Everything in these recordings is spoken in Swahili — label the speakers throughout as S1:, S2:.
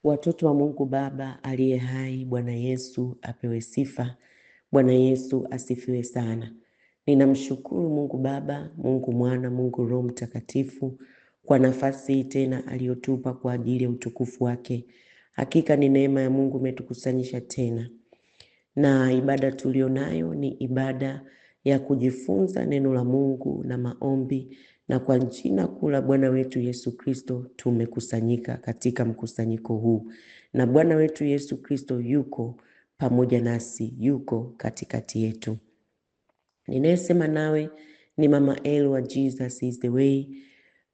S1: Watoto wa Mungu Baba aliye hai, Bwana Yesu apewe sifa. Bwana Yesu asifiwe sana. Ninamshukuru Mungu Baba, Mungu Mwana, Mungu Roho Mtakatifu kwa nafasi hii tena aliyotupa kwa ajili ya utukufu wake. Hakika ni neema ya Mungu imetukusanyisha tena, na ibada tulionayo ni ibada ya kujifunza neno la Mungu na maombi, na kwa jina kuu la Bwana wetu Yesu Kristo tumekusanyika katika mkusanyiko huu, na Bwana wetu Yesu Kristo yuko pamoja nasi, yuko katikati yetu. Ninayesema nawe ni Mama El wa Jesus is the way.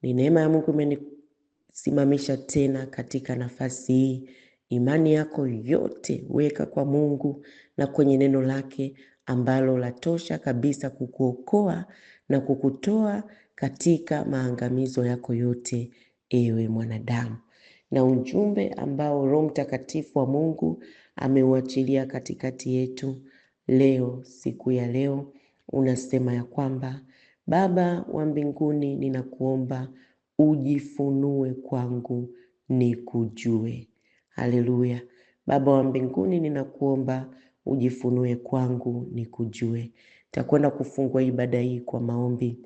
S1: Ni neema ya Mungu imenisimamisha tena katika nafasi hii. Imani yako yote weka kwa Mungu na kwenye neno lake ambalo latosha kabisa kukuokoa na kukutoa katika maangamizo yako yote, ewe mwanadamu. Na ujumbe ambao Roho Mtakatifu wa Mungu ameuachilia katikati yetu leo, siku ya leo, unasema ya kwamba Baba wa mbinguni, ninakuomba ujifunue kwangu nikujue. Haleluya. Baba wa mbinguni, ninakuomba ujifunue kwangu nikujue. Takwenda kufungua ibada hii kwa maombi.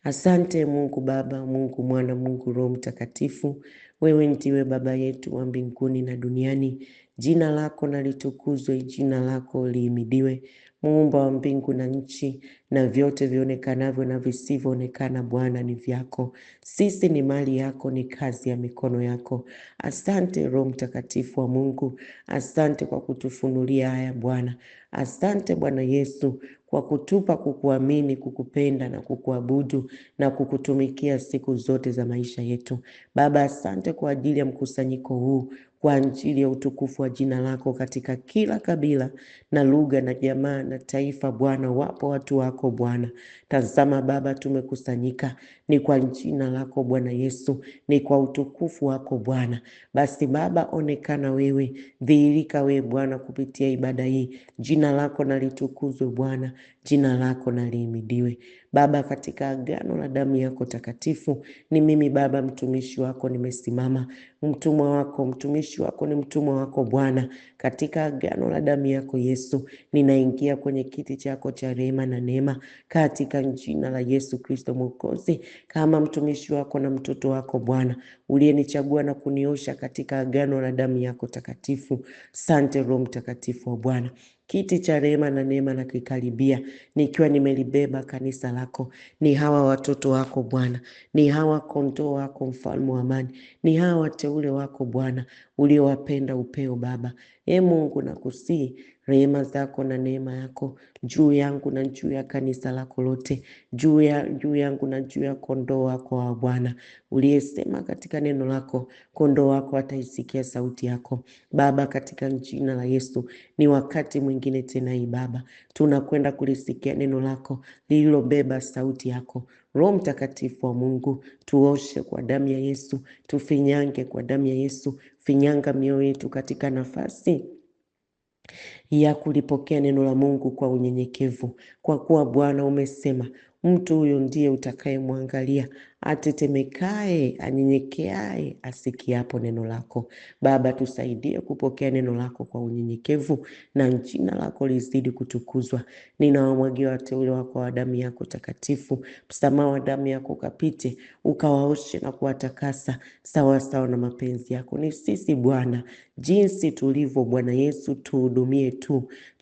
S1: Asante Mungu Baba, Mungu Mwana, Mungu Roho Mtakatifu. Wewe ndiwe Baba yetu wa mbinguni na duniani. Jina lako na litukuzwe, jina lako lihimidiwe. Muumba wa mbingu na nchi na vyote vionekanavyo na visivyoonekana, Bwana ni vyako. Sisi ni mali yako, ni kazi ya mikono yako. Asante Roho Mtakatifu wa Mungu. Asante kwa kutufunulia haya Bwana. Asante Bwana Yesu kwa kutupa kukuamini, kukupenda na kukuabudu na kukutumikia siku zote za maisha yetu. Baba, asante kwa ajili ya mkusanyiko huu, kwa ajili ya utukufu wa jina lako katika kila kabila na lugha na jamaa na taifa. Bwana, wapo watu wako Bwana. Tazama Baba, tumekusanyika ni kwa jina lako Bwana Yesu, ni kwa utukufu wako Bwana. Basi Baba, onekana wewe, dhihirika wewe Bwana kupitia ibada hii. Jina lako na litukuzwe Bwana, jina lako na lihimidiwe Baba. Katika agano la damu yako takatifu, ni mimi Baba mtumishi wako nimesimama, mtumwa wako, mtumishi wako ni mtumwa wako Bwana. Katika agano la damu yako Yesu, ninaingia kwenye kiti chako cha rehema na neema katika jina la Yesu Kristo Mwokozi, kama mtumishi wako na mtoto wako Bwana, uliyenichagua na kuniosha katika agano la damu yako takatifu. Sante Roho Mtakatifu wa Bwana. Kiti cha rehema na neema na kikaribia, nikiwa nimelibeba kanisa lako. Ni hawa watoto wako Bwana, ni hawa kondoo wako, mfalme wa amani, ni hawa wateule wako Bwana, uliowapenda upeo Baba. Mungu nakusihi rehema zako na neema yako juu yangu na juu ya kanisa lako lote, juu yangu na juu ya kondoo wako wa Bwana, uliyesema katika neno lako kondoo wako ataisikia sauti yako Baba. Katika jina la Yesu, ni wakati mwingine tena hii Baba, tunakwenda kulisikia neno lako lililobeba sauti yako. Roho Mtakatifu wa Mungu, tuoshe kwa damu ya Yesu, tufinyange kwa damu ya Yesu. Finyanga mioyo yetu katika nafasi ya kulipokea neno la Mungu kwa unyenyekevu, kwa kuwa Bwana umesema mtu huyo ndiye utakayemwangalia, atetemekae, anyenyekeae asikiapo neno lako. Baba, tusaidie kupokea neno lako kwa unyenyekevu, na jina lako lizidi kutukuzwa. Ninawamwagia wateule wako wa damu yako takatifu, msamaha wa damu yako ukapite, ukawaoshe na kuwatakasa sawa sawa na mapenzi yako. Ni sisi Bwana, jinsi tulivyo Bwana Yesu,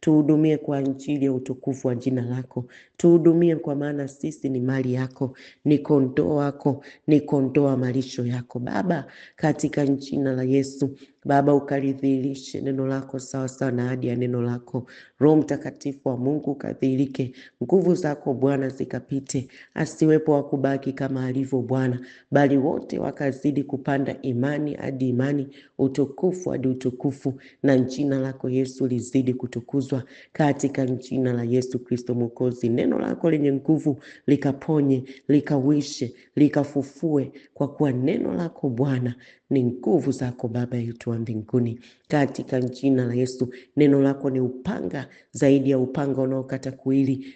S1: tuhudumie kwa ajili ya utukufu wa jina lako. Tuhudumie kwa maana sisi ni mali yako, ni kondoo wako, ni kondoo wa malisho yako Baba, katika jina la Yesu. Baba, ukalidhihirishe neno lako sawa sawa na ahadi ya neno lako. Roho Mtakatifu wa Mungu ukadhihirike, nguvu zako Bwana zikapite, asiwepo wa kubaki kama alivyo Bwana, bali wote wakazidi kupanda imani hadi imani, utukufu hadi utukufu, na jina lako Yesu lizidi kutukuzwa katika jina la Yesu Kristo Mwokozi. Neno lako lenye nguvu likaponye, likawishe, likafufue, kwa kuwa neno lako Bwana ni nguvu zako Baba yetu wa mbinguni, katika jina la Yesu. Neno lako ni upanga zaidi ya upanga unaokata kuwili,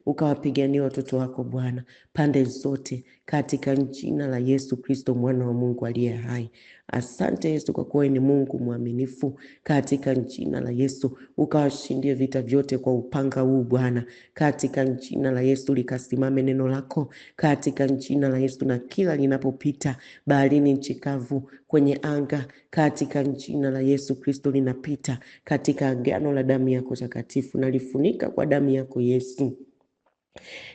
S1: ukawapiganie watoto wako Bwana pande zote, katika jina la Yesu Kristo, mwana wa Mungu aliye hai. Asante Yesu kwa kuwa ni Mungu mwaminifu, katika jina la Yesu. Ukawashindie vita vyote kwa upanga huu Bwana, katika jina la Yesu. Likasimame neno lako katika jina la Yesu, na kila linapopita baharini, nchi kavu, kwenye anga, katika jina la Yesu Kristo linapita katika agano la damu yako takatifu, na lifunika kwa damu yako Yesu.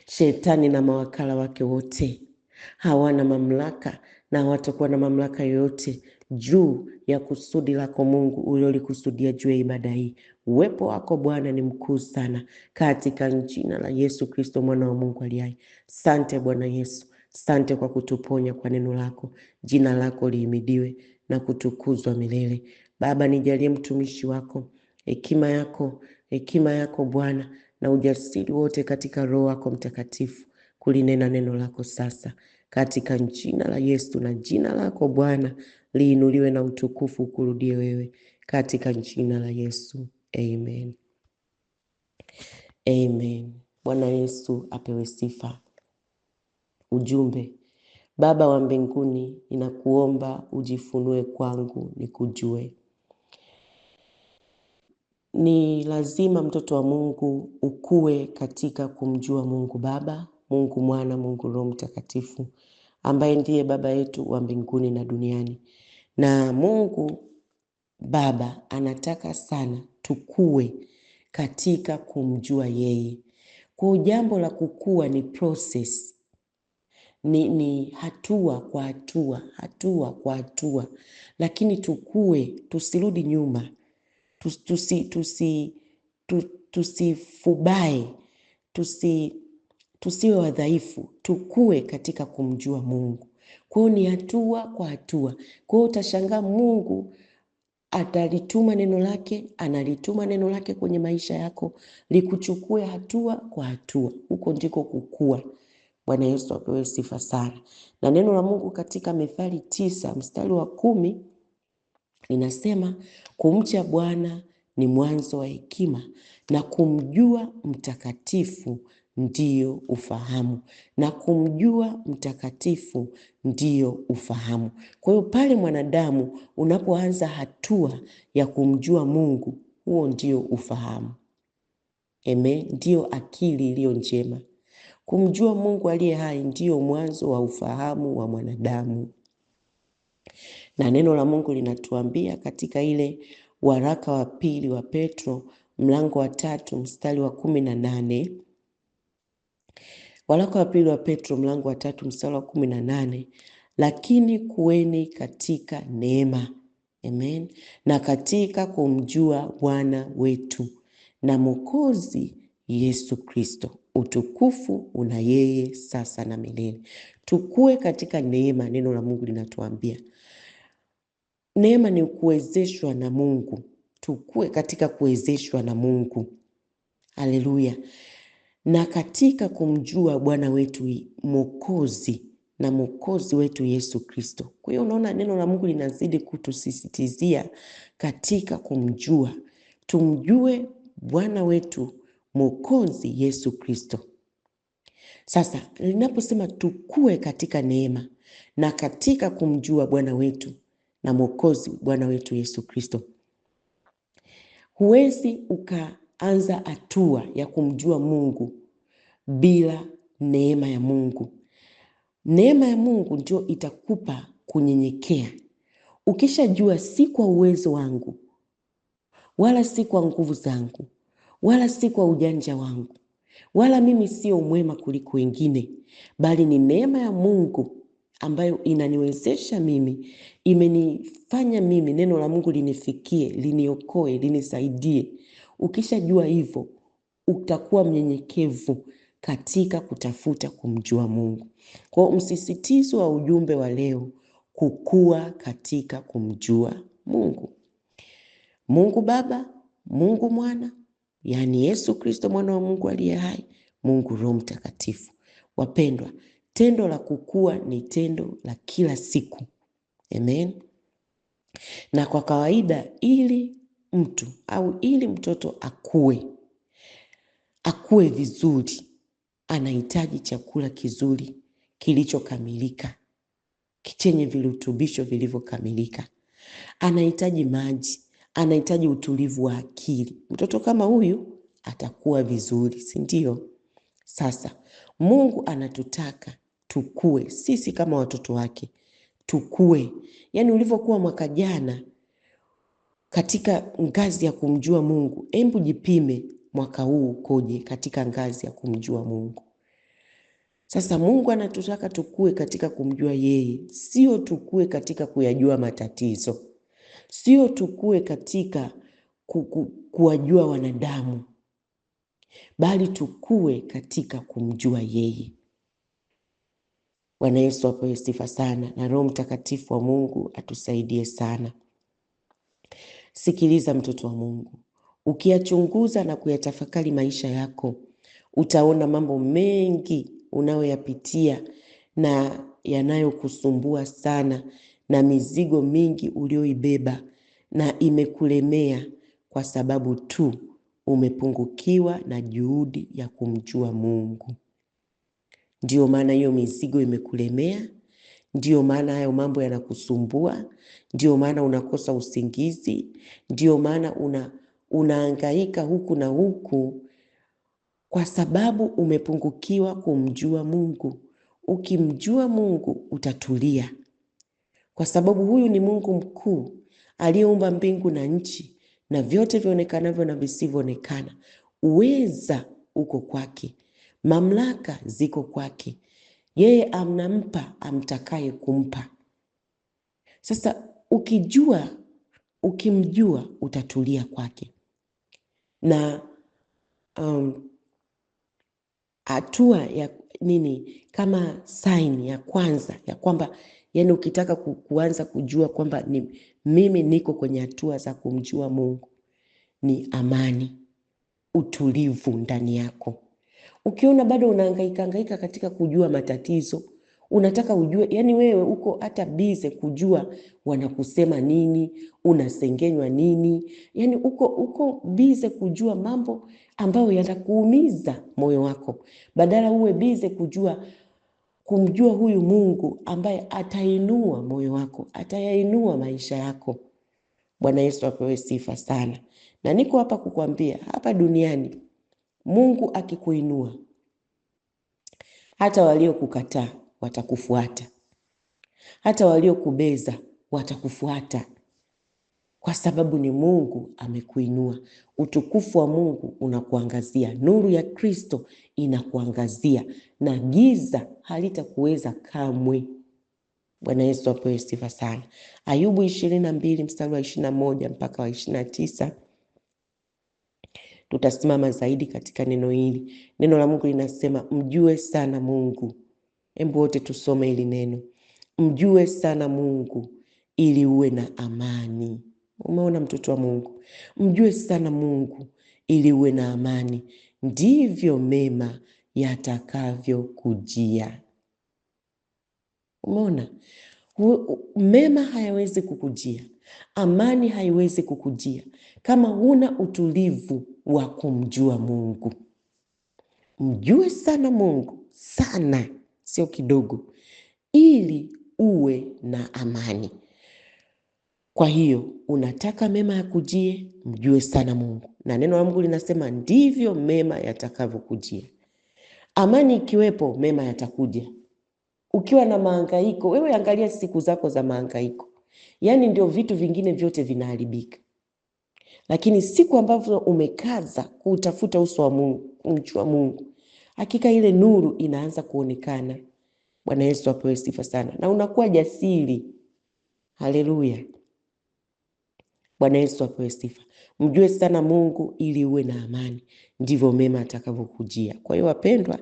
S1: Shetani na mawakala wake wote hawana mamlaka na hawatakuwa na mamlaka yoyote juu ya kusudi lako Mungu uliolikusudia juu ya ibada hii. Uwepo wako Bwana ni mkuu sana, katika jina la Yesu Kristo, mwana wa Mungu aliye hai. Sante Bwana Yesu, sante kwa kutuponya kwa neno lako. Jina lako lihimidiwe na kutukuzwa milele. Baba, nijalie mtumishi wako hekima yako Bwana, na ujasiri wote katika Roho wako Mtakatifu kulinena neno lako sasa, katika jina la Yesu. Na jina lako Bwana liinuliwe na utukufu ukurudie wewe, katika jina la Yesu. Amen. Amen. Bwana Yesu apewe sifa. Ujumbe: Baba wa mbinguni, ninakuomba ujifunue kwangu nikujue. Ni lazima mtoto wa Mungu ukue katika kumjua Mungu Baba, Mungu Mwana, Mungu Roho Mtakatifu, ambaye ndiye Baba yetu wa mbinguni na duniani. Na Mungu Baba anataka sana tukue katika kumjua yeye. Kwa jambo la kukua ni process, ni hatua kwa hatua, lakini tukue, tusirudi nyuma, tusifubae, tusiwe wadhaifu, tukue katika kumjua Mungu. Kwa hiyo ni hatua kwa hatua. Kwa hiyo utashangaa Mungu atalituma neno lake, analituma neno lake kwenye maisha yako, likuchukue hatua kwa hatua. Huko ndiko kukua. Bwana Yesu apewe sifa sana. Na neno la Mungu katika Methali 9 mstari wa 10 linasema, kumcha Bwana ni mwanzo wa hekima, na kumjua mtakatifu ndiyo ufahamu. Na kumjua mtakatifu ndiyo ufahamu. Kwa hiyo pale mwanadamu unapoanza hatua ya kumjua Mungu, huo ndiyo ufahamu. Amen. Ndiyo akili iliyo njema. Kumjua Mungu aliye hai ndiyo mwanzo wa ufahamu wa mwanadamu. Na neno la Mungu linatuambia katika ile waraka wa pili wa Petro mlango wa 3 mstari wa 18. Waraka wa pili wa Petro mlango wa 3 mstari wa 18, lakini kuweni katika neema, amen, na katika kumjua Bwana wetu na Mwokozi Yesu Kristo, utukufu una yeye sasa na milele. Tukue katika neema. Neno la Mungu linatuambia neema ni kuwezeshwa na Mungu. Tukue katika kuwezeshwa na Mungu. Haleluya. Na katika kumjua Bwana wetu Mwokozi na Mwokozi wetu Yesu Kristo. Kwa hiyo unaona neno la Mungu linazidi kutusisitizia katika kumjua. Tumjue Bwana wetu Mwokozi Yesu Kristo. Sasa linaposema tukue katika neema na katika kumjua Bwana wetu na Mwokozi Bwana wetu Yesu Kristo, huwezi ukaanza hatua ya kumjua Mungu bila neema ya Mungu. Neema ya Mungu ndio itakupa kunyenyekea. Ukishajua si kwa uwezo wangu, wala si kwa nguvu zangu, wala si kwa ujanja wangu, wala mimi sio mwema kuliko wengine, bali ni neema ya Mungu ambayo inaniwezesha mimi, imenifanya mimi neno la Mungu linifikie, liniokoe, linisaidie. Ukishajua hivyo, utakuwa mnyenyekevu katika kutafuta kumjua Mungu. Kwa msisitizo wa ujumbe wa leo, kukua katika kumjua Mungu. Mungu Baba, Mungu Mwana, yani Yesu Kristo mwana wa Mungu aliye hai, Mungu Roho Mtakatifu. Wapendwa, tendo la kukua ni tendo la kila siku. Amen. Na kwa kawaida ili mtu au ili mtoto akue vizuri, anahitaji chakula kizuri kilichokamilika, chenye virutubisho vilivyokamilika. Anahitaji maji, anahitaji utulivu wa akili. Mtoto kama huyu atakuwa vizuri, si ndio? Sasa Mungu anatutaka tukue, sisi kama watoto wake tukue. Yaani ulivyokuwa mwaka jana katika ngazi ya kumjua Mungu, hebu jipime mwaka huu ukoje katika ngazi ya kumjua Mungu. Sasa Mungu anatutaka tukue katika kumjua yeye, sio tukue katika kuyajua matatizo, sio tukue katika kuwajua wanadamu, bali tukue katika kumjua yeye. Bwana Yesu apewe sifa sana, na Roho Mtakatifu wa Mungu atusaidie sana. Sikiliza mtoto wa Mungu, ukiyachunguza na kuyatafakari maisha yako, utaona mambo mengi unayoyapitia na yanayokusumbua sana, na mizigo mingi ulioibeba na imekulemea kwa sababu tu umepungukiwa na juhudi ya kumjua Mungu. Ndio maana hiyo mizigo imekulemea, ndio maana hayo mambo yanakusumbua, ndio maana unakosa usingizi, ndio maana unahangaika huku na huku, kwa sababu umepungukiwa kumjua Mungu. Ukimjua Mungu utatulia, kwa sababu huyu ni Mungu mkuu aliyeumba mbingu na nchi na vyote vionekanavyo na visivyoonekana. Uweza uko kwake, mamlaka ziko kwake. Yeye anampa amtakaye kumpa. Sasa ukimjua utatulia kwake. Na hatua ya nini kama sign ya kwanza ya kwamba, yani ukitaka kuanza kujua kwamba mimi niko kwenye hatua za kumjua Mungu, ni amani, utulivu ndani yako. Ukiona bado unahangaika katika kujua matatizo, unataka ujue, yani wewe uko hata bize kujua wanakusema nini, unasengenywa nini, yani uko bize kujua mambo ambayo yatakuumiza moyo wako, badala uwe bize kumjua huyu Mungu ambaye atainua moyo wako, atayainua maisha yako. Bwana Yesu apewe sifa sana. Na niko hapa kukwambia, hapa duniani Mungu akikuinua, hata waliokukataa watakufuata, hata waliokubeza watakufuata, kwa sababu ni Mungu amekuinua. Utukufu wa Mungu unakuangazia, nuru ya Kristo inakuangazia, na giza halitakuweza kamwe. Bwana Yesu apewe sifa sana. Ayubu 22 mstari wa 21 mpaka wa 29. Tutasimama zaidi katika neno hili. Neno la Mungu linasema, mjue sana Mungu. Hebu wote tusome hili neno. Mjue sana Mungu ili uwe na amani. Umeona mtoto wa Mungu? Mjue sana Mungu ili uwe na amani, ndivyo mema yatakavyokujia. Umeona? Mema hayawezi kukujia, amani haiwezi kukujia kama huna utulivu wa kumjua Mungu. Mjue sana Mungu, sana, sio kidogo, ili uwe na amani. Kwa hiyo unataka mema yakujie, mjue sana Mungu. Na neno la Mungu linasema ndivyo mema yatakavyokujia. Amani ikiwepo, mema yatakuja. Ukiwa na mahangaiko, wewe angalia siku zako za mahangaiko, yani ndio vitu vingine vyote vinaharibika. Lakini siku ambavyo umekaza kutafuta uso wa Mungu, kumjua Mungu, hakika ile nuru inaanza kuonekana. Bwana Yesu apewe sifa sana. Na unakuwa jasiri. Haleluya. Bwana Yesu apewe sifa. Mjue sana Mungu ili uwe na amani, ndivyo mema atakavyokujia. Kwa hiyo wapendwa,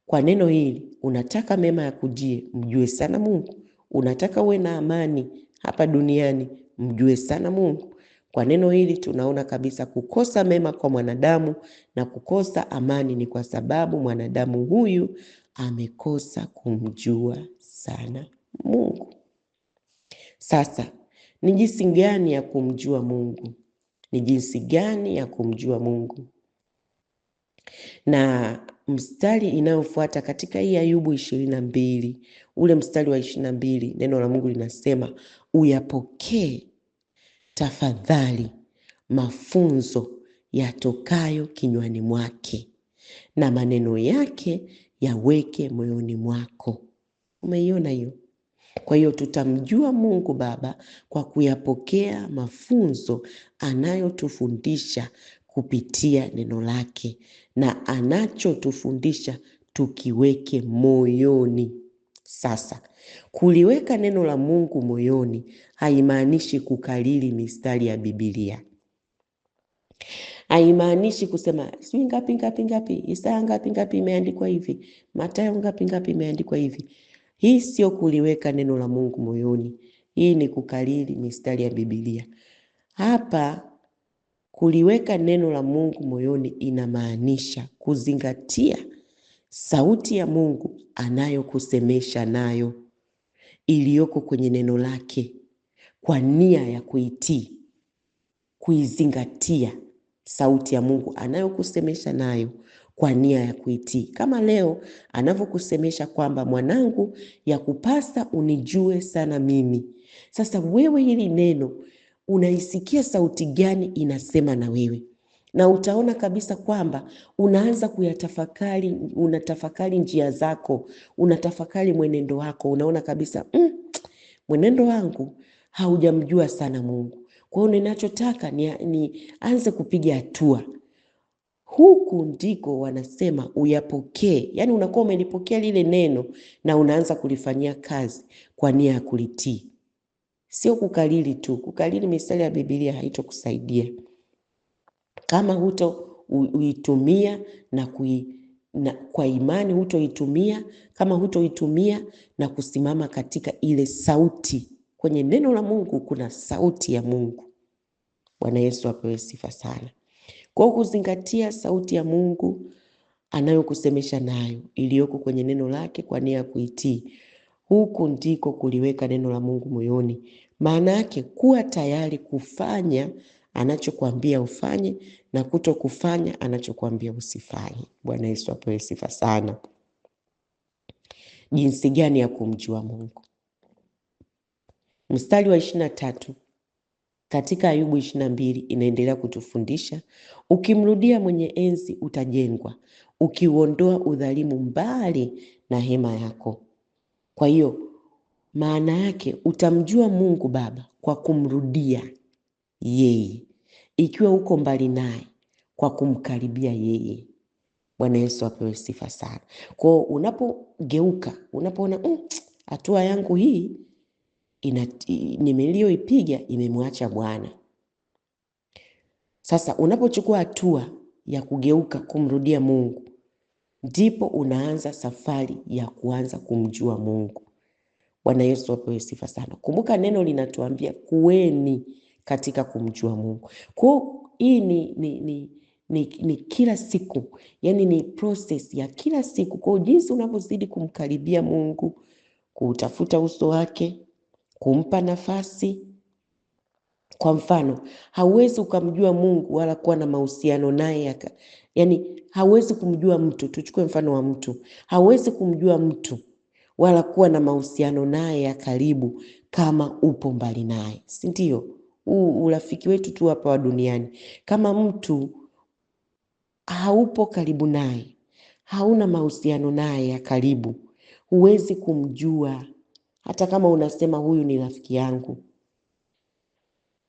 S1: kwa neno hili, unataka mema yakujie, mjue sana Mungu. Unataka uwe na amani hapa duniani, mjue sana Mungu. Kwa neno hili tunaona kabisa kukosa mema kwa mwanadamu na kukosa amani ni kwa sababu mwanadamu huyu amekosa kumjua sana Mungu. Sasa, ni jinsi gani ya kumjua Mungu? Ni jinsi gani ya kumjua Mungu? Na mstari inayofuata katika hii Ayubu 22, ule mstari wa 22, neno la Mungu linasema, uyapokee tafadhali mafunzo yatokayo kinywani mwake, na maneno yake yaweke moyoni mwako. Umeiona hiyo? Kwa hiyo tutamjua Mungu Baba kwa kuyapokea mafunzo anayotufundisha kupitia neno lake, na anachotufundisha tukiweke moyoni. Sasa, kuliweka neno la Mungu moyoni haimaanishi kukariri mistari ya Biblia. Haimaanishi kusema sijui ngapi, Isaya ngapi imeandikwa hivi, Mathayo ngapi imeandikwa hivi. Hii sio kuliweka neno la Mungu moyoni. Hii ni kukariri mistari ya Biblia. Hapa kuliweka neno la Mungu moyoni inamaanisha kuzingatia sauti ya Mungu anayokusemesha nayo, iliyoko kwenye neno lake, kwa nia ya kuitii. Kuizingatia sauti ya Mungu anayokusemesha nayo kwa nia ya kuitii. Kama leo anavyokusemesha kwamba, mwanangu, ya kupasa unijue sana mimi. Sasa wewe hili neno unaisikia sauti gani inasema na wewe? Na utaona kabisa kwamba unaanza kuyatafakari, unatafakari njia zako, unatafakari mwenendo wako, unaona kabisa mwenendo wangu haujamjua sana Mungu. Kwa hiyo ninachotaka nianze kupiga hatua. Huku ndiko wanasema uyapokee. Yaani unakuwa umelipokea lile neno na unaanza kulifanyia kazi kwa nia ya kulitii. Sio kukariri tu. Kukariri mistari ya Biblia haitokusaidia kama hutoitumia na kwa imani hutoitumia, kama hutoitumia na kusimama katika ile sauti. Kwenye neno la Mungu kuna sauti ya Mungu. Bwana Yesu apewe sifa sana. Kwa kuzingatia sauti ya Mungu anayokusemesha nayo, iliyoko kwenye neno lake kwa nia ya kuitii. Huku ndiko kuliweka neno la Mungu moyoni. Maana yake kuwa tayari kufanya anachokuambia ufanye na kutokufanya anachokuambia usifanye. Bwana Yesu apewe sifa sana. Jinsi gani ya kumjua Mungu? Mstari wa 23 katika Ayubu 22 inaendelea kutufundisha, ukimrudia mwenye enzi utajengwa, ukiuondoa udhalimu mbali na hema yako. Kwa hiyo maana yake utamjua Mungu Baba kwa kumrudia yeye, ikiwa uko mbali naye kwa kumkaribia yeye. Bwana Yesu apewe sifa sana. Kwa hiyo unapogeuka, unapoona hatua yangu hii nimelioipiga imemwacha Bwana. Sasa unapochukua hatua ya kugeuka kumrudia Mungu, ndipo unaanza safari ya kuanza kumjua Mungu. Bwana Yesu apewe sifa sana. Kumbuka neno linatuambia kuweni katika kumjua Mungu. Kwa hii ni kila siku, yani ni process ya kila siku. Kwa jinsi unavyozidi kumkaribia Mungu, kutafuta uso wake, kumpa nafasi. Kwa mfano, hauwezi ukamjua Mungu wala kuwa na mahusiano naye. Yani hauwezi kumjua mtu, tuchukue mfano wa mtu. Hauwezi kumjua mtu wala kuwa na mahusiano naye ya karibu kama upo mbali naye. Si ndio? Urafiki wetu tu hapa wa duniani. Kama mtu haupo karibu naye, hauna mahusiano naye ya karibu, huwezi kumjua hata kama unasema huyu ni rafiki yangu.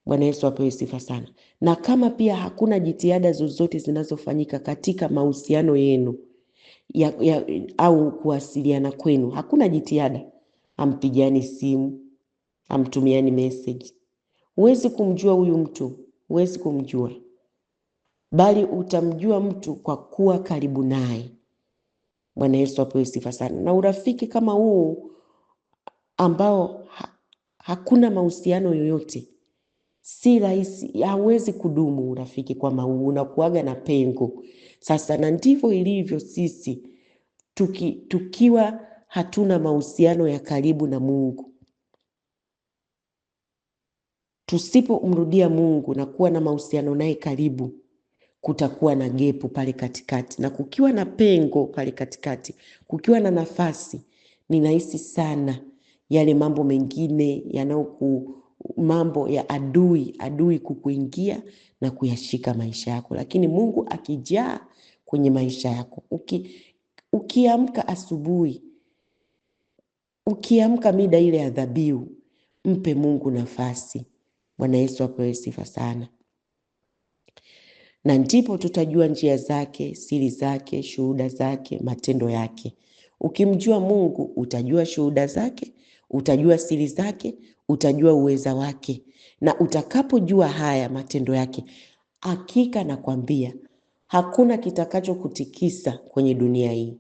S1: Bwana Yesu apewe sifa sana. Na kama pia hakuna jitihada zozote zinazofanyika katika mahusiano yenu au kuwasiliana kwenu, hakuna jitihada, hampigiani simu, hamtumiani message, huwezi kumjua huyu mtu, huwezi kumjua. Bali utamjua mtu kwa kuwa karibu naye. Bwana Yesu apewe sifa sana. Na urafiki kama huu ambao hakuna mahusiano yoyote, si rahisi, hauwezi kudumu urafiki kama huu, unakuaga na pengo. Sasa na ndivyo ilivyo sisi tukiwa hatuna mahusiano ya karibu na Mungu. Tusipomrudia Mungu na kuwa na mahusiano naye karibu, kutakuwa na gepu pale katikati, na kukiwa na pengo pale katikati, kukiwa na nafasi, ninahisi sana yale mambo mengine mambo ya adui kukuingia na kuyashika maisha yako. Lakini Mungu akijaa kwenye maisha yako, ukiamka asubuhi, ukiamka mida ile ya dhabihu, mpe Mungu nafasi. Bwana Yesu apewe sifa sana. Na ndipo tutajua njia zake, siri zake, shuhuda zake, matendo yake. Ukimjua Mungu utajua shuhuda zake, utajua siri zake, utajua uweza wake. Na utakapojua haya matendo yake, hakika nakwambia hakuna kitakacho kutikisa kwenye dunia hii.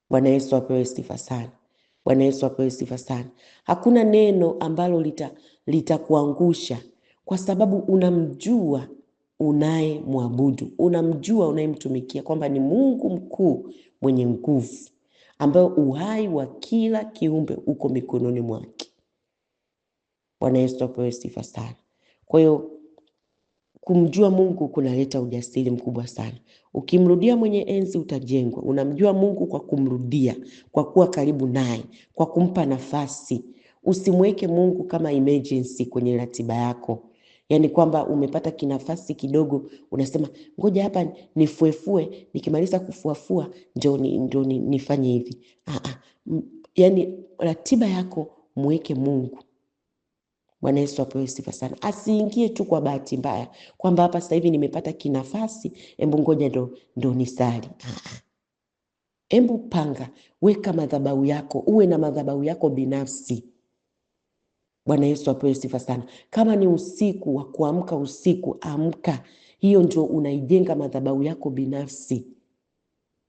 S1: Bwana Yesu apewe sifa sana. Bwana Yesu apewe sifa sana. Hakuna neno ambalo litakuangusha, kwa sababu unamjua unayemwabudu, unamjua unayemtumikia, kwamba ni Mungu mkuu mwenye nguvu, ambaye uhai wa kila kiumbe uko mikononi mwake. Bwana Yesu apewe sifa sana. Kwa hiyo kumjua Mungu kunaleta ujasiri mkubwa sana. Ukimrudia mwenye enzi utajengwa. Unamjua Mungu kwa kumrudia, kwa kuwa karibu naye, kwa kumpa nafasi. Usimweke Mungu kama emergency kwenye ratiba yako. Yaani kwamba umepata kinafasi kidogo, unasema ngoja hapa nifuefue, nikimaliza kufuafua ndio nifanye hivi. Yaani ratiba yako mweke Mungu. Bwana Yesu apewe sifa sana. Asiingie tu kwa bahati mbaya kwamba hapa sasa hivi nimepata kinafasi, embu ngoja ndo nisali. Embu panga, weka madhabahu yako, uwe na madhabahu yako binafsi. Bwana Yesu apewe sifa sana. Kama ni usiku wa kuamka usiku, amka. Hiyo ndio unaijenga madhabahu yako binafsi.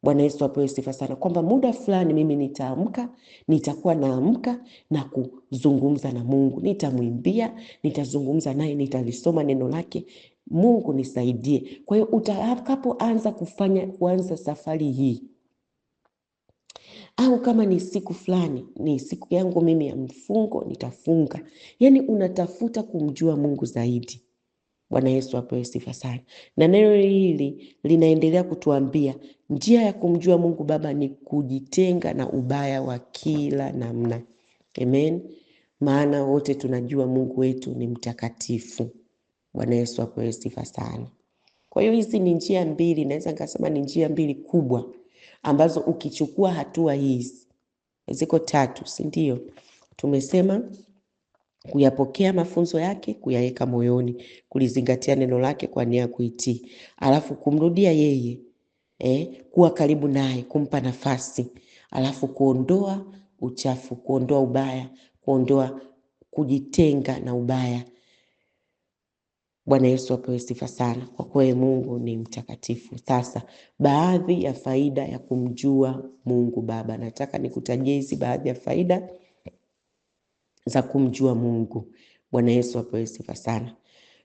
S1: Bwana Yesu apewe sifa sana, kwamba muda fulani mimi nitaamka, nitakuwa naamka na kuzungumza na Mungu, nitamwimbia, nitazungumza naye, nitalisoma neno lake. Mungu nisaidie. Kwa hiyo utakapoanza kuanza safari hii, au kama ni siku fulani, ni siku yangu mimi ya mfungo, nitafunga. Yaani unatafuta kumjua Mungu zaidi. Bwana Yesu apewe sifa sana. Na neno hili linaendelea kutuambia njia ya kumjua Mungu Baba ni kujitenga na ubaya wa kila namna. Amen. Maana wote tunajua Mungu wetu ni mtakatifu. Bwana Yesu apewe sifa sana. Kwa hiyo hizi ni njia mbili, naweza nikasema ni njia mbili kubwa ambazo ukichukua hatua hizi, ziko tatu, si ndio? Tumesema kuyapokea mafunzo yake, kuyaweka moyoni, kulizingatia neno lake kwa nia ya kuitii, alafu kumrudia yeye, kuwa karibu naye, kumpa nafasi, alafu kuondoa uchafu, kuondoa ubaya, kujitenga na ubaya. Bwana Yesu apewe sifa sana. Kwa kweli Mungu ni mtakatifu. Sasa baadhi ya faida ya kumjua Mungu Baba, nataka nikutajie hizi baadhi ya faida za kumjua Mungu. Bwana Yesu apewe sifa sana.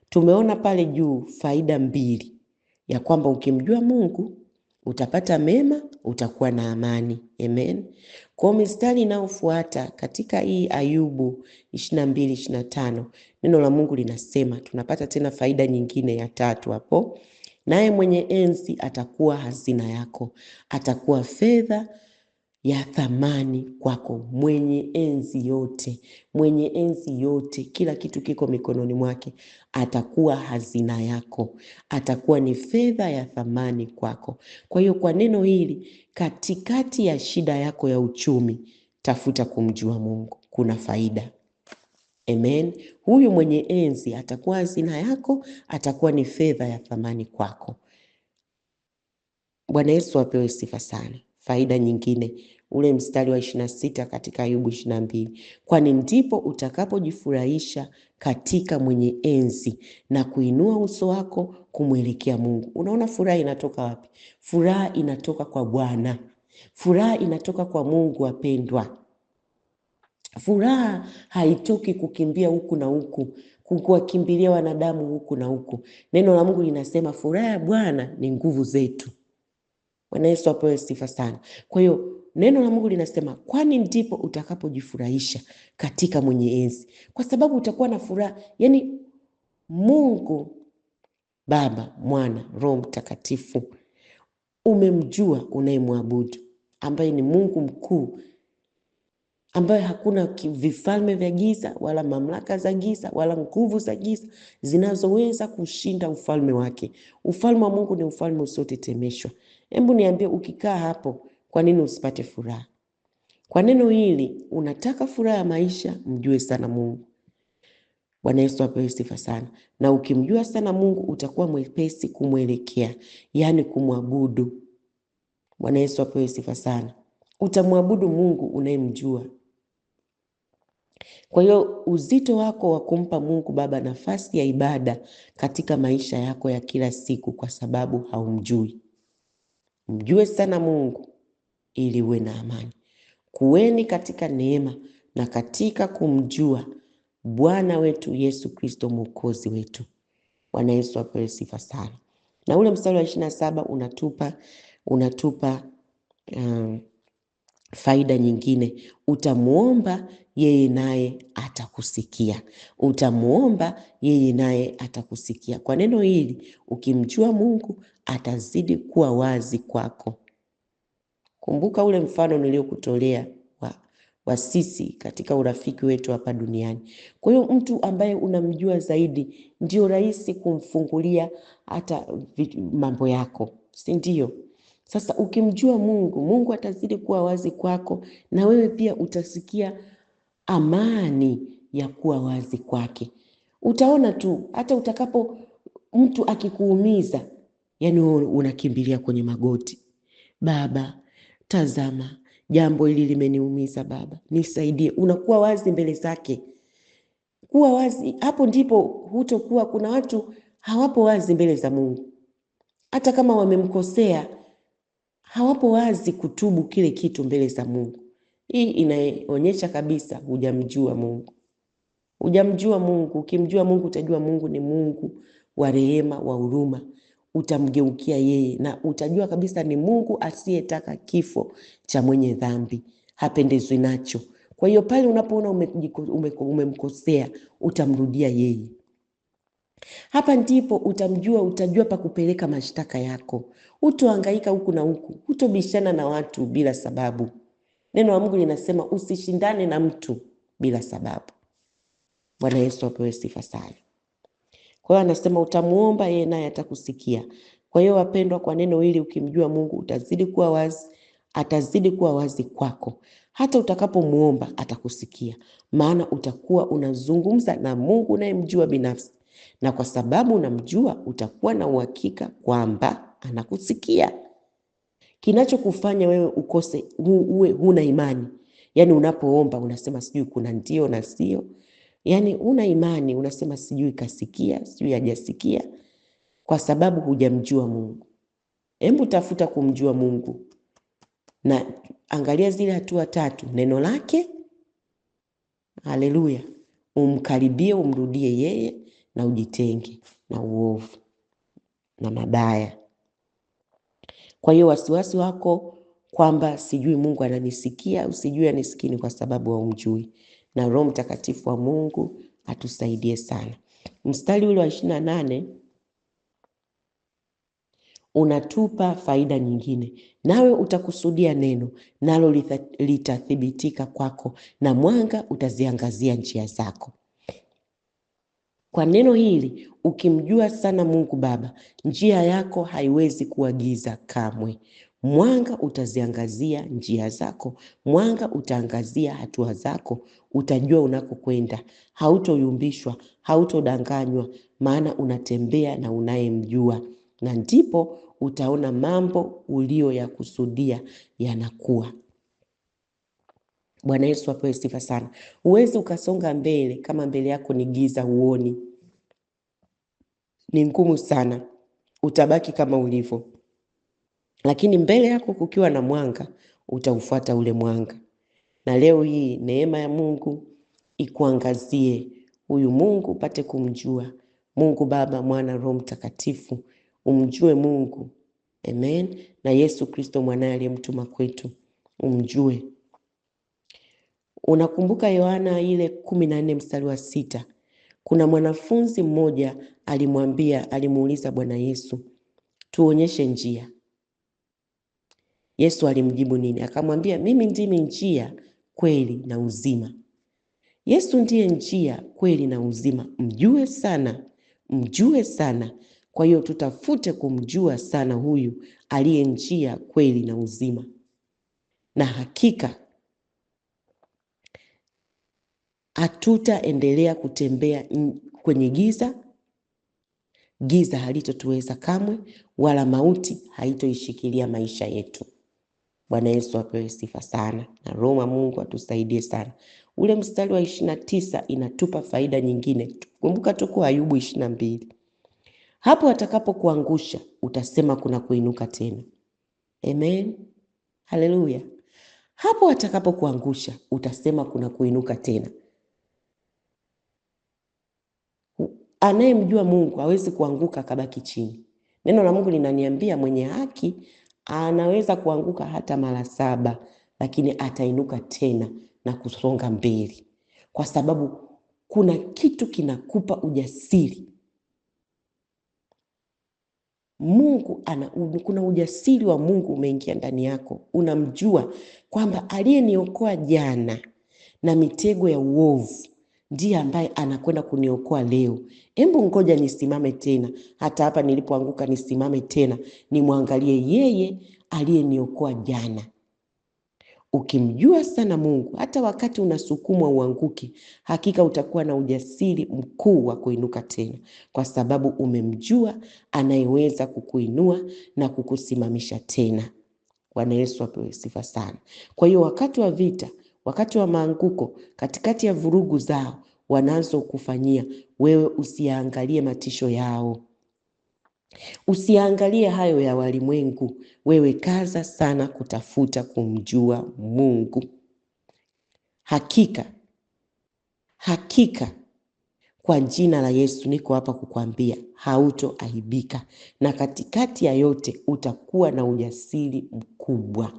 S1: Tumeona pale juu faida 2 ya kwamba ukimjua Mungu utapata mema, utakuwa na amani. Amen. Kwa mistari inayofuata katika hii Ayubu 22:25, neno la Mungu linasema, tunapata tena faida nyingine ya 3 hapo. Naye mwenye enzi atakuwa hazina yako, atakuwa fedha ya thamani kwako. Mwenye enzi yote, kila kitu kiko mikononi mwake, atakuwa hazina yako, atakuwa ni fedha ya thamani kwako. Kwa hiyo kwa neno hili, katikati ya shida yako ya uchumi, tafuta kumjua Mungu, kuna faida. Amen. Huyu mwenye enzi atakuwa hazina yako, atakuwa ni fedha ya thamani kwako. Bwana Yesu apewe sifa sana. Faida nyingine, ule mstari wa 26 katika Ayubu 22, kwani ndipo utakapojifurahisha katika mwenye enzi na kuinua uso wako kumwelekea Mungu. Unaona furaha inatoka wapi? Furaha inatoka kwa Bwana. Furaha inatoka kwa Mungu wapendwa. Furaha haitoki kukimbia huku na huku, kuwakimbilia wanadamu huku na huku. Neno la Mungu linasema furaha ya Bwana ni nguvu zetu. Bwana Yesu apewe sifa sana. Kwa hiyo neno la Mungu linasema kwani ndipo utakapojifurahisha katika mwenye enzi, kwa sababu utakuwa na furaha. Yaani Mungu Baba, Mwana, Roho Mtakatifu. Umemjua unayemwabudu, ambaye ni Mungu mkuu, ambaye hakuna vifalme vya giza wala mamlaka za giza wala nguvu za giza zinazoweza kushinda ufalme wake. Ufalme wa Mungu ni ufalme usiotetemeshwa. Hebu niambie, ukikaa hapo, kwa nini usipate furaha? Kwa neno hili unataka furaha ya maisha, mjue sana Mungu. Bwana Yesu apewe sifa sana. Na ukimjua sana Mungu utakuwa mwepesi kumwelekea, yaani kumwabudu. Bwana Yesu apewe sifa sana. Utamwabudu Mungu unayemjua. Kwa hiyo uzito wako wa kumpa Mungu Baba nafasi ya ibada katika maisha yako ya kila siku, kwa sababu haumjui. Mjue sana Mungu ili uwe na amani. Kuweni katika neema na katika kumjua Bwana wetu Yesu Kristo Mwokozi wetu. Bwana Yesu apewe sifa sana. Na ule mstari wa 27 unatupa faida nyingine. Utamuomba yeye naye atakusikia. Utamuomba yeye naye atakusikia. Kwa neno hili, ukimjua Mungu atazidi kuwa wazi kwako. Kumbuka ule mfano niliokutolea wa sisi katika urafiki wetu hapa duniani. Kwa hiyo mtu ambaye unamjua zaidi ndio rahisi kumfungulia hata mambo yako, si ndio? Sasa ukimjua Mungu, Mungu atazidi kuwa wazi kwako, na wewe pia utasikia amani ya kuwa wazi kwake. Utaona tu hata utakapo mtu akikuumiza, yani unakimbilia kwenye magoti. Baba, tazama, jambo hili limeniumiza Baba, nisaidie. Unakuwa wazi mbele zake. Kuwa wazi, hapo ndipo hutokuwa. Kuna watu hawapo wazi mbele za Mungu. Hata kama wamemkosea, hawapo wazi kutubu kile kitu mbele za Mungu. Hii inaonyesha kabisa hujamjua Mungu. Hujamjua Mungu. Ukimjua Mungu utajua Mungu ni Mungu wa rehema, wa huruma. Utamgeukia yeye na utajua kabisa ni Mungu asiyetaka kifo cha mwenye dhambi, hapendezwi nacho. Kwa hiyo pale unapoona umemkosea, utamrudia yeye. Hapa ndipo utajua pa kupeleka mashtaka yako. Hutohangaika huku na huku, hutobishana na watu bila sababu. Neno la Mungu linasema usishindane na mtu bila sababu. Bwana Yesu apewe sifa sana. Kwa hiyo anasema utamuomba yeye naye atakusikia. Kwa hiyo wapendwa, kwa neno hili ukimjua Mungu utazidi kuwa wazi, atazidi kuwa wazi kwako. Hata utakapomuomba atakusikia, maana utakuwa unazungumza na Mungu unayemjua binafsi. Na kwa sababu unamjua, utakuwa na uhakika kwamba anakusikia. Kinachokufanya wewe ukose uwe huna imani, yani unapoomba unasema sijui kuna ndio na sio, yani una imani, unasema sijui kasikia, sijui hajasikia, kwa sababu hujamjua Mungu. Hebu tafuta kumjua Mungu na angalia zile hatua 3: neno lake, haleluya, umkaribie, umrudie yeye, na ujitenge na uovu na mabaya. Kwa hiyo wasiwasi wako kwamba sijui Mungu ananisikia, usijui anisikini, kwa sababu haumjui. Na Roho Mtakatifu wa Mungu atusaidie sana. Mstari ule wa 28 unatupa faida nyingine. Nawe utakusudia neno, nalo litathibitika kwako, na mwanga utaziangazia njia zako. Kwa neno hili, ukimjua sana Mungu Baba, njia yako haiwezi kuwa giza kamwe. Mwanga utaziangazia njia zako, mwanga utaangazia hatua zako, utajua unakokwenda, hautoyumbishwa, hautodanganywa, maana unatembea na unayemjua, na ndipo utaona mambo uliyoyakusudia yanakuwa. Bwana Yesu apewe sifa sana. Huwezi ukasonga mbele kama mbele yako ni giza, huoni. Ni ngumu sana, utabaki kama ulivyo. Lakini mbele yako kukiwa na mwanga, utaufuata ule mwanga. Na leo hii neema ya Mungu ikuangazie. Huyu Mungu upate kumjua. Mungu Baba, Mwana, Roho Mtakatifu. Umjue Mungu. Amen. Na Yesu Kristo mwanaye aliyemtuma kwetu. Umjue. Unakumbuka Yohana ile 14 mstari wa 6. Kuna mwanafunzi mmoja alimuuliza Bwana Yesu, tuonyeshe njia. Yesu alimjibu nini? Akamwambia, mimi ndimi njia, kweli na uzima. Yesu ndiye njia, kweli na uzima. Mjue sana. Kwa hiyo tutafute kumjua sana huyu aliye njia, kweli na uzima. Na hakika hatutaendelea kutembea kwenye giza. Giza halitotuweza kamwe, wala mauti haitoishikilia maisha yetu. Bwana Yesu apewe sifa sana, na Roho Mungu atusaidie sana. Ule mstari wa 29 inatupa faida nyingine. Kumbuka tuko Ayubu 22. Hapo atakapokuangusha utasema kuna kuinuka tena. Amen. Haleluya. Hapo atakapokuangusha utasema kuna kuinuka tena. Anayemjua Mungu hawezi kuanguka akabaki chini. Neno la Mungu linaniambia mwenye haki anaweza kuanguka hata mara 7, lakini atainuka tena na kusonga mbele. Kwa sababu kuna kitu kinakupa ujasiri. Kuna ujasiri wa Mungu umeingia ndani yako. Unamjua kwamba aliyeniokoa jana na mitego ya uovu ndiye ambaye anakwenda kuniokoa leo. Hebu ngoja nisimame tena, hata hapa nilipoanguka nisimame tena, nimwangalie yeye aliyeniokoa jana. Ukimjua sana Mungu, hata wakati unasukumwa uanguke, hakika utakuwa na ujasiri mkuu wa kuinuka tena, kwa sababu umemjua anayeweza kukuinua na kukusimamisha tena. Bwana Yesu apewe sifa sana. Kwa hiyo wakati wa vita, wakati wa maanguko, katikati ya vurugu zao wanazokufanyia, wewe usiangalie matisho yao. Usiangalie hayo ya walimwengu. Wewe kaza sana kutafuta kumjua Mungu. Hakika kwa jina la Yesu niko hapa kukwambia hautoaibika, na katikati ya yote utakuwa na ujasiri mkubwa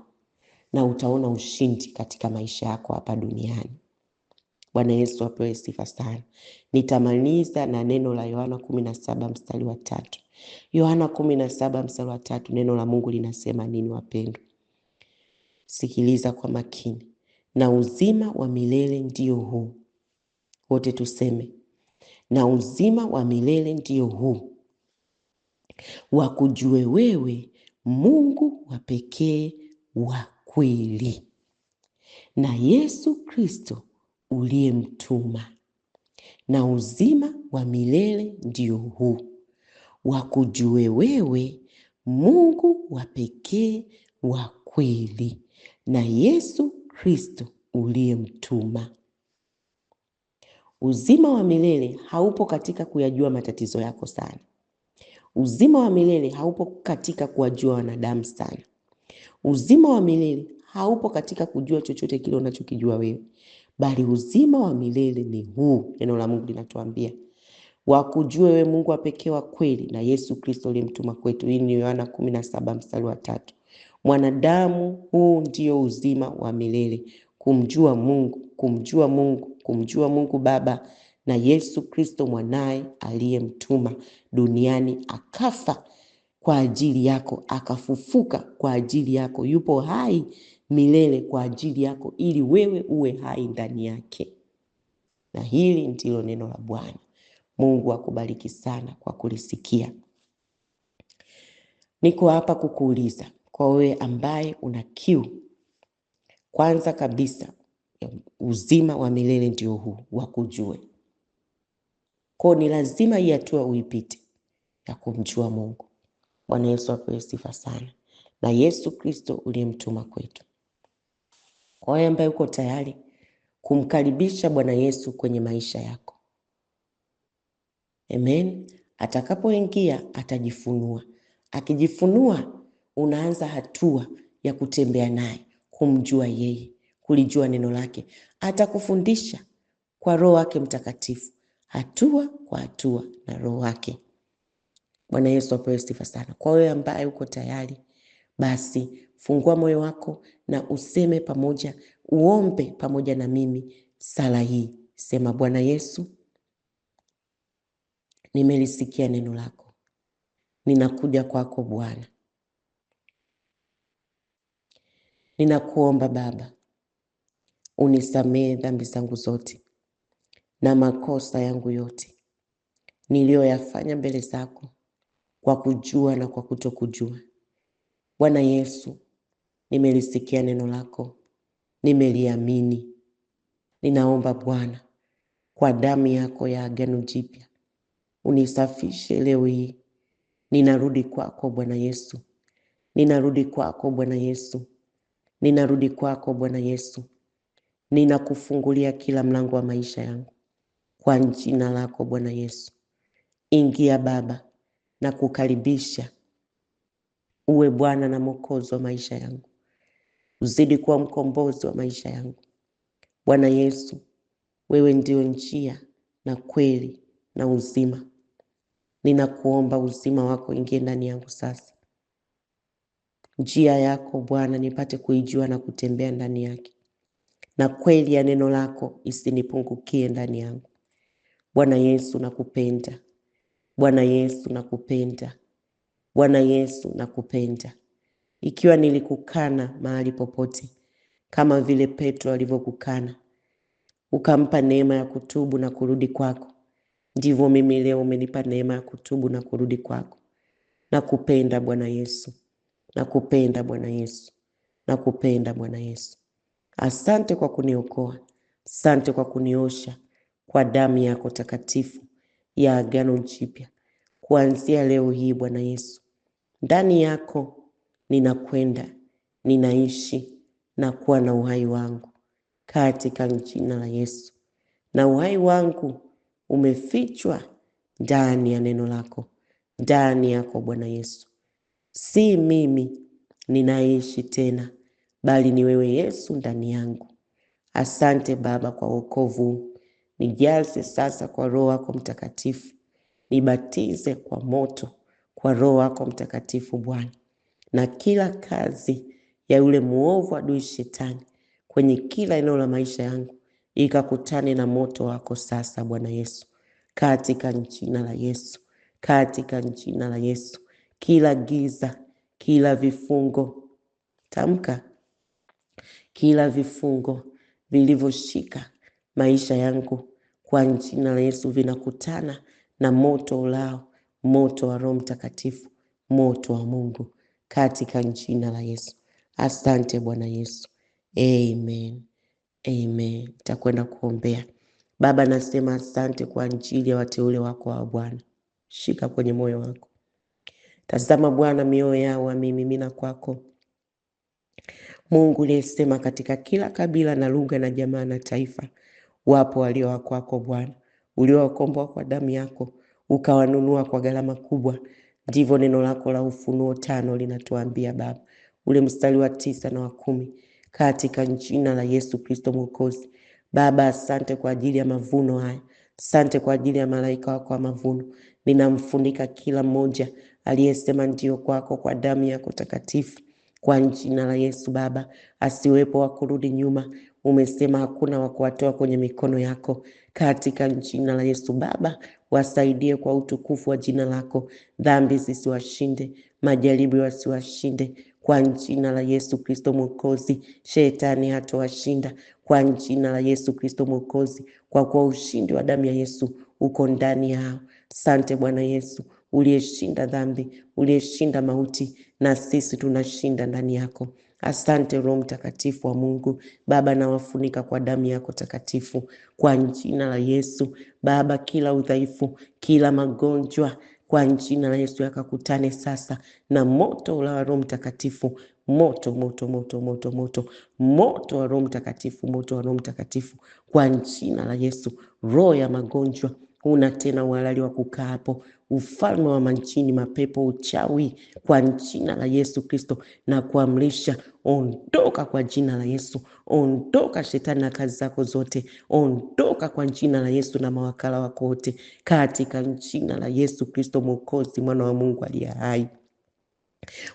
S1: na utaona ushindi katika maisha yako hapa duniani. Bwana Yesu apewe sifa sana. Nitamaliza na neno la Yohana 17 mstari wa 3. Yohana 17 mstari wa 3, neno la Mungu linasema nini wapendwa? Sikiliza kwa makini. Na uzima wa milele ndio huu. Wote tuseme, na uzima wa milele ndio huu, wakujue wewe Mungu wa pekee wa kweli, na Yesu Kristo uliyemtuma. Na uzima wa milele ndio huu, wakujue wewe Mungu wa pekee wa kweli, na Yesu Kristo uliyemtuma. Uzima wa milele haupo katika kuyajua matatizo yako sana. Uzima wa milele haupo katika kuwajua wanadamu sana. Uzima wa milele haupo katika kujua chochote kile unachokijua wewe, bali uzima wa milele ni huu. Neno la Mungu linatuambia wakujue wewe Mungu wa pekee wa kweli, na Yesu Kristo aliyemtuma kwetu. Hii ni Yohana 17 mstari wa 3. Mwanadamu, huu ndio uzima wa milele, kumjua Mungu Baba na Yesu Kristo mwanaye aliyemtuma duniani, akafa kwa ajili yako, akafufuka kwa ajili yako, yupo hai milele kwa ajili yako, ili wewe uwe hai ndani yake. Na hili ndilo neno la Bwana. Mungu akubariki sana kwa kulisikia. Niko hapa kukuuliza, kwa wewe ambaye una kiu, kwanza kabisa uzima wa milele ndio huu, wakujue. Kwa ni lazima hii hatua uipite ya kumjua Mungu. Bwana Yesu apewe sifa sana, na Yesu Kristo uliyemtuma kwetu. Kwa wewe ambaye uko tayari kumkaribisha Bwana Yesu kwenye maisha yako, amen, atakapoingia atajifunua. Akijifunua, unaanza hatua ya kutembea naye, kumjua yeye, kulijua neno lake. Atakufundisha kwa Roho wake Mtakatifu, hatua kwa hatua na Roho wake. Bwana Yesu apewe sifa sana. Kwa wewe ambaye uko tayari, basi fungua moyo wako na useme pamoja, uombe pamoja na mimi sala hii. Sema, Bwana Yesu, nimelisikia neno lako. Ninakuja kwako Bwana. Ninakuomba Baba, unisamehe dhambi zangu zote na makosa yangu yote niliyoyafanya mbele zako kwa kujua na kwa kutokujua. Bwana Yesu, nimelisikia neno lako, nimeliamini. Ninaomba Bwana, kwa damu yako ya agano jipya, unisafishe leo hii. Ninarudi kwako Bwana Yesu. Ninarudi kwako Bwana Yesu. Ninarudi kwako Bwana Yesu. Ninakufungulia kila mlango wa maisha yangu kwa jina lako Bwana Yesu. Ingia Baba, na kukaribisha uwe Bwana na Mwokozi wa maisha yangu. Uzidi kuwa mkombozi wa maisha yangu. Bwana Yesu, wewe ndio njia na kweli na uzima. Ninakuomba uzima wako ingie ndani yangu sasa. Njia yako Bwana nipate kuijua na kutembea ndani yake, na kweli ya neno lako isinipungukie ndani yangu. Bwana Yesu nakupenda. Bwana Yesu nakupenda. Bwana Yesu nakupenda. Ikiwa nilikukana mahali popote, kama vile Petro alivyokukana, ukampa neema ya kutubu na kurudi kwako, ndivyo mimi leo umenipa neema ya kutubu na kurudi kwako. Nakupenda Bwana Yesu. Nakupenda Bwana Yesu. Nakupenda Bwana Yesu. Asante kwa kuniokoa. Asante kwa kuniosha kwa damu yako takatifu ya agano jipya. Kuanzia leo hii Bwana Yesu, ndani yako ninakwenda, ninaishi na kuwa na uhai wangu katika jina la Yesu. Na uhai wangu umefichwa ndani ya neno lako, ndani yako Bwana Yesu. Si mimi ninaishi tena, bali ni wewe Yesu ndani yangu. Asante Baba kwa wokovu. Nijaze sasa kwa Roho wako Mtakatifu. Nibatize kwa moto kwa Roho wako Mtakatifu Bwana. Na kila kazi ya yule muovu adui shetani kwenye kila eneo la maisha yangu ikakutane na moto wako sasa Bwana Yesu. Katika jina la Yesu. Katika jina la Yesu. Kila giza, kila vifungo, tamka, kila vifungo vilivyoshika maisha yangu kwa jina la Yesu vinakutana na moto ulao, moto wa Roho Mtakatifu, moto wa Mungu katika jina la Yesu. Asante Bwana Yesu. Amen. Amen. Nitakwenda kuombea. Baba, nasema asante kwa ajili ya wateule wako wa Bwana. Shika kwenye moyo wako. Tazama Bwana, mioyo yao wamimina kwako. Mungu uliyesema katika kila kabila na lugha na jamaa na taifa wapo walio wa kwako Bwana, uliowakomboa kwa damu yako, ukawanunua kwa gharama kubwa. Ndivyo neno lako la Ufunuo 5 linatuambia Baba, ule mstari wa 9 na wa 10, katika jina la Yesu Kristo Mwokozi. Baba, asante kwa ajili ya mavuno haya. Asante kwa ajili ya malaika wako wa mavuno. Ninamfunika kila mmoja aliyesema ndio kwako kwa damu yako takatifu. Kwa jina la Yesu Baba, asiwepo wa kurudi nyuma. Umesema hakuna wa kuwatoa kwenye mikono yako. Katika jina la Yesu Baba, wasaidie kwa utukufu wa jina lako. Dhambi zisiwashinde, majaribu yasiwashinde. Kwa jina la Yesu Kristo Mwokozi, shetani hatawashinda. Kwa jina la Yesu Kristo Mwokozi, kwa ushindi wa damu ya Yesu uko ndani yao. Asante Bwana Yesu, uliyeshinda dhambi, uliyeshinda mauti, na sisi tunashinda ndani yako. Asante Roho Mtakatifu wa Mungu. Baba, nawafunika kwa damu yako takatifu kwa jina la Yesu. Baba, kila udhaifu, kila magonjwa kwa jina la Yesu yakakutane sasa na moto wa Roho Mtakatifu. Moto, moto, moto, moto, moto, moto wa Roho Mtakatifu, moto wa Roho Mtakatifu kwa jina la Yesu. Roho ya magonjwa huna tena uhalali wa kukaa hapo. Ufalme wa majini, mapepo, uchawi kwa jina la Yesu Kristo na kuamrisha, ondoka kwa jina la Yesu. Ondoka shetani na kazi zako zote. Ondoka kwa jina la Yesu na mawakala wako wote katika jina la Yesu Kristo Mwokozi, mwana wa Mungu aliye hai.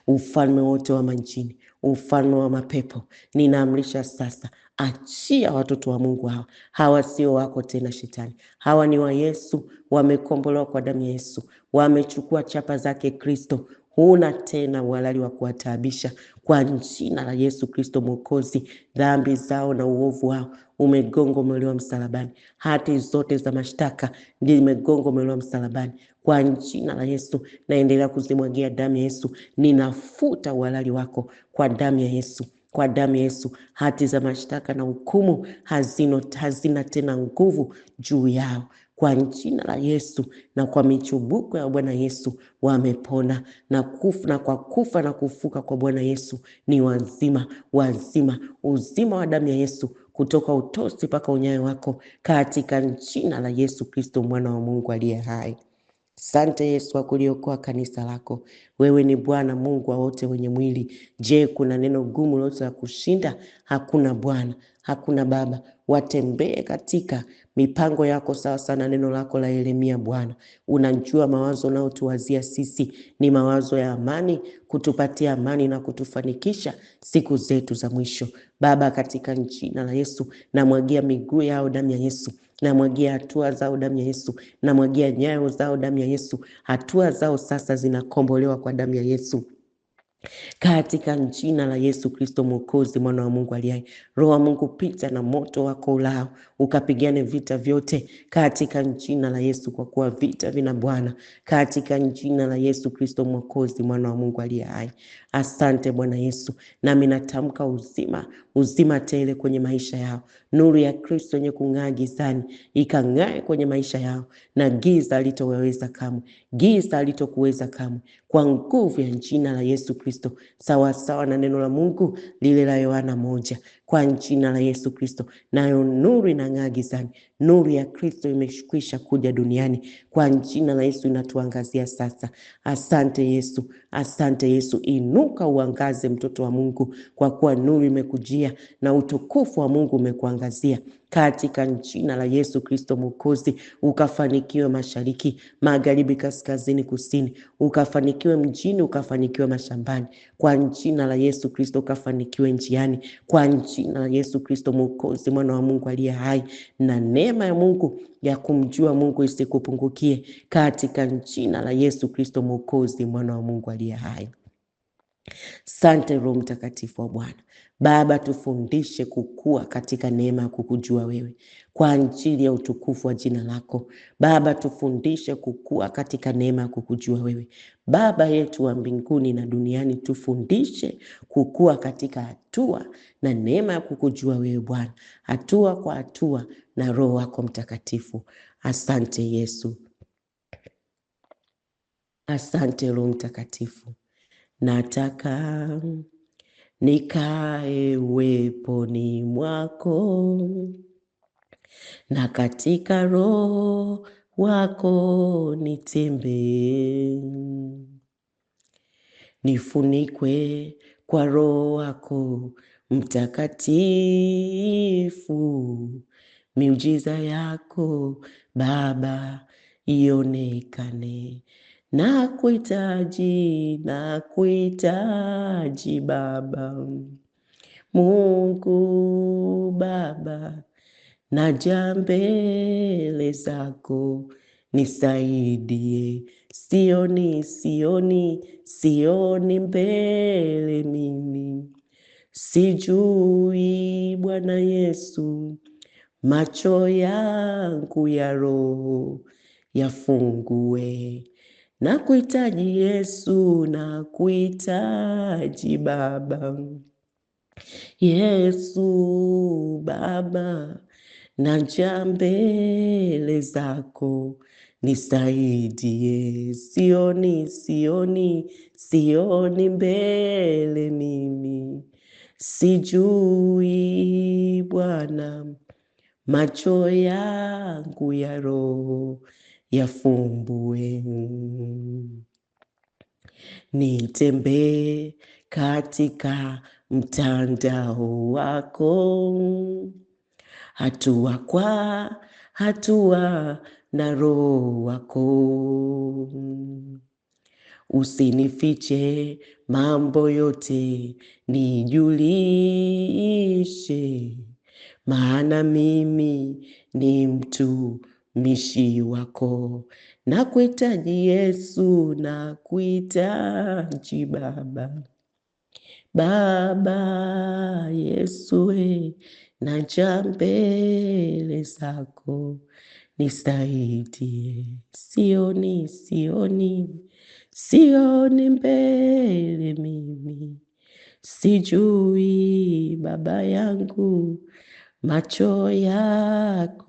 S1: ufalme wote wa majini, ufalme wa mapepo, ninaamrisha sasa, achia watoto wa Mungu hawa. Hawa sio wako tena Shetani, hawa ni wa Yesu, wamekombolewa kwa damu ya Yesu, wamechukua chapa zake Kristo. Huna tena uhalali wa kuwataabisha kwa jina la Yesu Kristo Mwokozi. Dhambi zao na uovu wao umegongomewa msalabani. Hati zote za mashtaka zimegongomewa msalabani kwa jina la Yesu. Naendelea kuzimwagia damu ya Yesu. Ninafuta uhalali wako kwa damu ya Yesu, kwa damu ya Yesu. Hati za mashtaka na hukumu hazina tena nguvu juu yao kwa jina la Yesu. Na kwa michubuko ya Bwana Yesu wamepona, na kwa kufa na kufuka kwa Bwana Yesu ni wazima. Uzima wa damu ya Yesu kutoka utosi mpaka unyayo wako katika jina la Yesu Kristo mwana wa Mungu aliye hai. Asante Yesu wa kuliokoa kanisa lako. Wewe ni Bwana Mungu wa wote wenye mwili. Je, kuna neno gumu lolote la kushinda? Hakuna Bwana, hakuna Baba. Watembee katika mipango yako sawa sana neno lako la Yeremia. Bwana, unajua mawazo unayotuwazia sisi ni mawazo ya amani, kutupatia amani na kutufanikisha siku zetu za mwisho. Baba, katika jina la Yesu namwagia miguu yao damu ya Yesu, namwagia hatua zao damu ya Yesu, namwagia nyayo zao damu ya Yesu. Hatua zao sasa zinakombolewa kwa damu ya Yesu katika jina la Yesu Kristo Mwokozi mwana wa Mungu aliye hai. Roho wa Mungu, pita na moto wako ulao ukapigane vita vyote katika jina la Yesu, kwa kuwa vita vina Bwana, katika jina la Yesu Kristo Mwokozi mwana wa Mungu aliye hai. Asante Bwana Yesu, nami natamka uzima tele kwenye maisha yao. Nuru ya Kristo yenye kung'aa gizani ikang'ae kwenye maisha yao, na giza halitoweza kamwe, giza halitokuweza kamwe, kwa nguvu ya jina la Yesu Kristo, sawa sawa na neno la Mungu lile la Yohana 1. Kwa jina la Yesu Kristo, nayo nuru inang'aa gizani. Nuru ya Kristo imekwisha kuja duniani, kwa jina la Yesu inatuangazia sasa. Asante Yesu, asante Yesu. Inuka uangaze mtoto wa Mungu, kwa kuwa nuru imekujia na utukufu wa Mungu umekuangazia katika jina la Yesu Kristo Mwokozi. Ukafanikiwe mashariki, magharibi, kaskazini, kusini. Ukafanikiwe mjini, ukafanikiwe mashambani kwa jina la Yesu Kristo. Ukafanikiwe njiani kwa jina la Yesu Kristo Mwokozi mwana wa Mungu aliye hai, na neema ya Mungu ya kumjua Mungu isikupungukie katika jina la Yesu Kristo Mwokozi mwana wa Mungu aliye hai. Sante Roho Mtakatifu wa Bwana. Baba, tufundishe kukua katika neema ya kukujua wewe kwa ajili ya utukufu wa jina lako. Baba, tufundishe kukua katika neema ya kukujua wewe. Baba yetu wa mbinguni na duniani, tufundishe kukua katika hatua na neema ya kukujua wewe Bwana, hatua kwa hatua na Roho wako Mtakatifu. Asante Yesu, asante Roho Mtakatifu. Nataka nikae uweponi mwako, na katika Roho wako nitembee. Nifunikwe kwa Roho wako Mtakatifu, miujiza yako Baba ionekane. Nakuhitaji Baba Mungu Baba, naja mbele zako, nisaidie. Sioni mbele mimi, sijui Bwana Yesu, macho yangu ya roho yafungue. Nakuhitaji Yesu, nakuhitaji Baba. Yesu Baba, naja mbele zako, nisaidie. Sioni mbele mimi, sijui Bwana, macho yangu ya roho yafumbue. Nitembee katika mtandao wako, hatua kwa hatua na Roho wako. usinifiche mambo yote, nijulishe, maana mimi ni mtumishi wako. Nakuhitaji Yesu, nakuhitaji Baba. Baba Yesu, naja mbele zako, nisaidie. Sioni mbele mimi, sijui Baba yangu, macho yako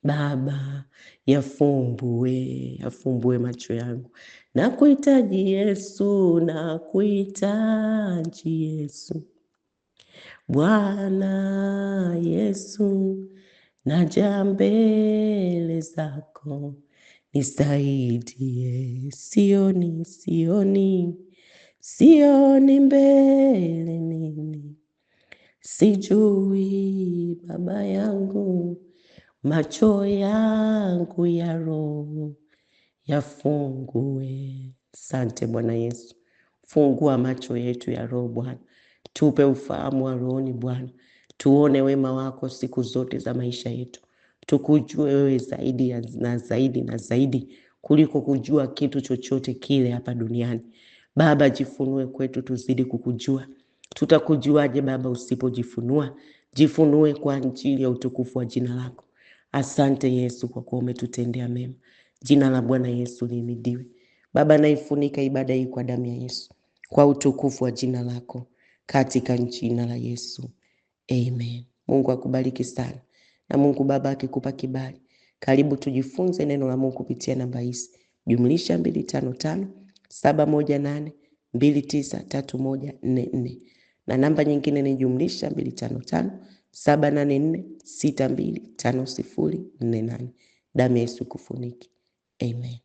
S1: Baba yafumbue macho yangu. Nakuhitaji Yesu, nakuhitaji Yesu. Bwana Yesu, naja mbele zako, nisaidie. Sioni mbele mimi, sijui Baba yangu, macho yangu ya roho yafungue. Asante Bwana Yesu, fungua macho yetu ya roho Bwana, tupe ufahamu wa rohoni Bwana, tuone wema wako siku zote za maisha yetu, tukujue wewe zaidi na zaidi na zaidi kuliko kujua kitu chochote kile hapa duniani. Baba, jifunue kwetu, tuzidi kukujua. Tutakujuaje Baba usipojifunua? Jifunue kwa ajili ya utukufu wa jina lako. Asante Yesu kwa kuwa umetutendea mema. Jina la Bwana Yesu lihimidiwe. Baba, naifunika ibada hii kwa damu ya Yesu, kwa utukufu wa jina lako, katika jina la Yesu. Amen. Mungu akubariki sana. Na Mungu Baba akikupa kibali, karibu tujifunze neno la Mungu kupitia namba hizi: +255 718 293144, na namba nyingine ni +255 784 625048. Damu ya Yesu kufuniki. Amen.